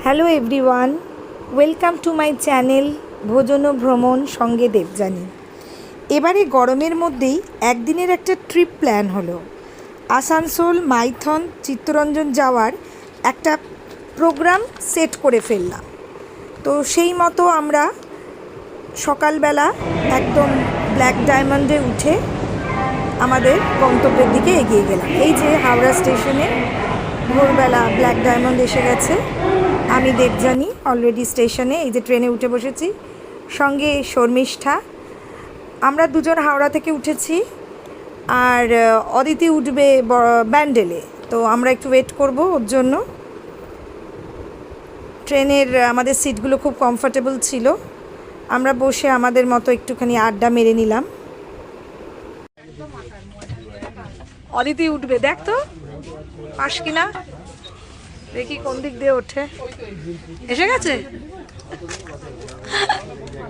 Hello everyone, welcome to my channel ভোজন ও ভ্রমণ সঙ্গে দেবযানী। এবারে গরমের মধ্যেই একদিনের একটা ট্রিপ প্ল্যান হলো। আসানসোল, মাইথন, চিত্তরঞ্জন যাওয়ার একটা প্রোগ্রাম সেট করে ফেললাম। তো সেই মতো আমরা সকালবেলা একদম ব্ল্যাক ডায়মন্ডে উঠে আমাদের গন্তব্যের দিকে এগিয়ে গেলাম। এই যে হাওড়া স্টেশনে ভোরবেলা ব্ল্যাক ডায়মন্ড এসে গেছে। আমি দেবযানী অলরেডি স্টেশনে, এই যে ট্রেনে উঠে বসেছি, সঙ্গে শর্মিষ্ঠা। আমরা দুজন হাওড়া থেকে উঠেছি, আর অদিতি উঠবে ব্যান্ডেলে। তো আমরা একটু ওয়েট করব ওর জন্য। ট্রেনের আমাদের সিটগুলো খুব কমফোর্টেবল ছিল। আমরা বসে আমাদের মতো একটুখানি আড্ডা মেরে নিলাম। অদিতি উঠবে, দেখ তো পাস কিনা, দেখি কোন দিক দিয়ে ওঠে। এসে গেছে,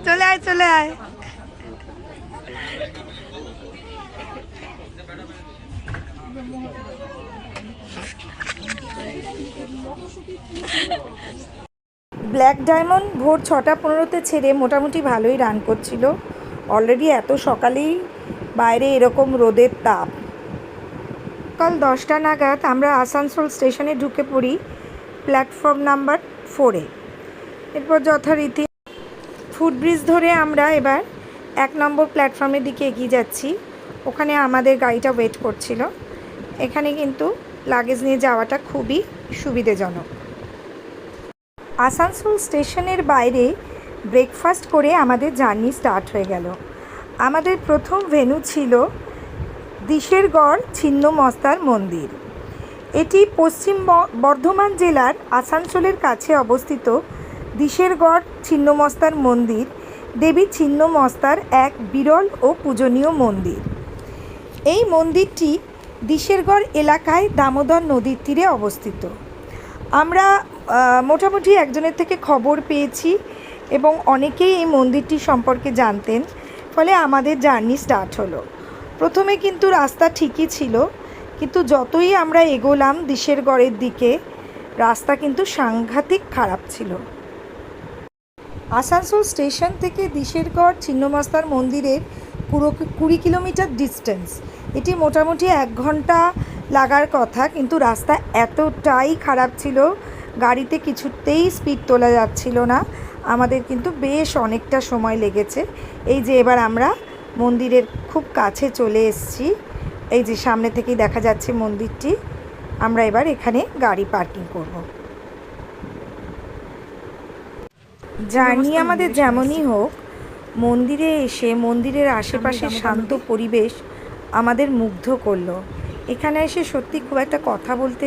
চলে আয় চলে আয়। ব্ল্যাক ডায়মন্ড ভোর 6:15 ছেড়ে মোটামুটি ভালোই রান করছিল। অলরেডি এত সকালেই বাইরে এরকম রোদের তাপ। সকাল 10টা নাগাদ আমরা আসানসোল স্টেশনে ঢুকে পড়ি, প্ল্যাটফর্ম নাম্বার 4-এ। এরপর যথারীতি ফুটব্রিজ ধরে আমরা এবার 1 নম্বর প্ল্যাটফর্মের দিকে এগিয়ে যাচ্ছি। ওখানে আমাদের গাড়িটা ওয়েট করছিল। এখানে কিন্তু লাগেজ নিয়ে যাওয়াটা খুবই সুবিধাজনক। আসানসোল স্টেশনের বাইরে ব্রেকফাস্ট করে আমাদের জার্নি স্টার্ট হয়ে গেল। আমাদের প্রথম ভেন্যু ছিল দিশেরগড় ছিন্নমস্তার মন্দির। এটি পশ্চিম বর্ধমান জেলার আসানসোলের কাছে অবস্থিত। দিশেরগড় ছিন্নমস্তার মন্দির দেবী ছিন্নমস্তার এক বিরল ও পূজনীয় মন্দির। এই মন্দিরটি দিশেরগড় এলাকায় দামোদর নদীর তীরে অবস্থিত। আমরা মোটামুটি একজনের থেকে খবর পেয়েছি এবং অনেকেই এই মন্দিরটি সম্পর্কে জানতেন, ফলে আমাদের জার্নি স্টার্ট হলো। প্রথমে কিন্তু রাস্তা ঠিকই ছিল, কিন্তু যতই আমরা এগোলাম দিশেরগড়ের দিকে, রাস্তা কিন্তু সাংঘাতিক খারাপ ছিল। আসানসোল স্টেশন থেকে দিশেরগড় ছিন্নমস্তার মন্দিরের পুরো 20 কিলোমিটার ডিস্টেন্স। এটি মোটামুটি 1 ঘন্টা লাগার কথা, কিন্তু রাস্তা এতটাই খারাপ ছিল, গাড়িতে কিছুতেই স্পিড তোলা যাচ্ছিল না। আমাদের কিন্তু বেশ অনেকটা সময় লেগেছে। এই যে এবার আমরা মন্দিরের খুব কাছে চলে এসেছি। এই যে সামনে থেকেই দেখা যাচ্ছে মন্দিরটি। আমরা এবার এখানে গাড়ি পার্কিং করব। জার্নি আমাদের যেমনই হোক, মন্দিরে এসে মন্দিরের আশেপাশে শান্ত পরিবেশ আমাদের মুগ্ধ করলো। এখানে এসে সত্যি খুব একটা কথা বলতে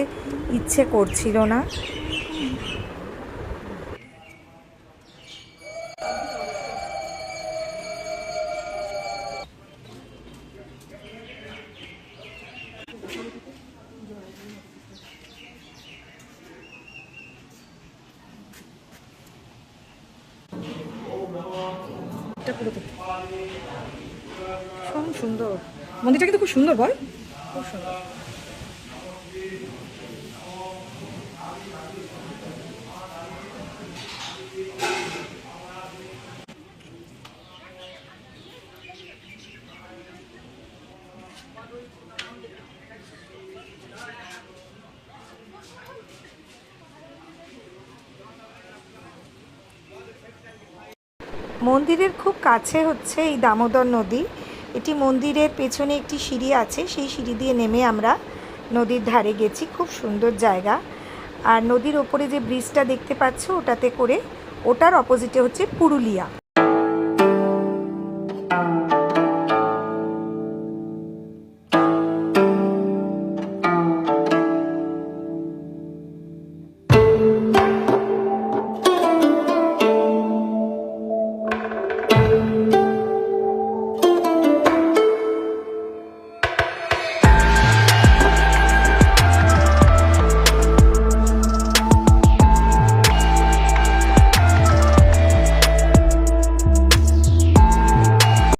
ইচ্ছে করছিল না। সুন্দর মন্দিরটা, কিন্তু খুব সুন্দর, বল, খুব সুন্দর। মন্দিরের খুব কাছে হচ্ছে এই দামোদর নদী। এটি মন্দিরের পেছনে একটি সিঁড়ি আছে, সেই সিঁড়ি দিয়ে নেমে আমরা নদীর ধারে গেছি। খুব সুন্দর জায়গা। আর নদীর ওপরে যে ব্রিজটা দেখতে পাচ্ছ, ওটাতে করে, ওটার অপোজিটে হচ্ছে পুরুলিয়া।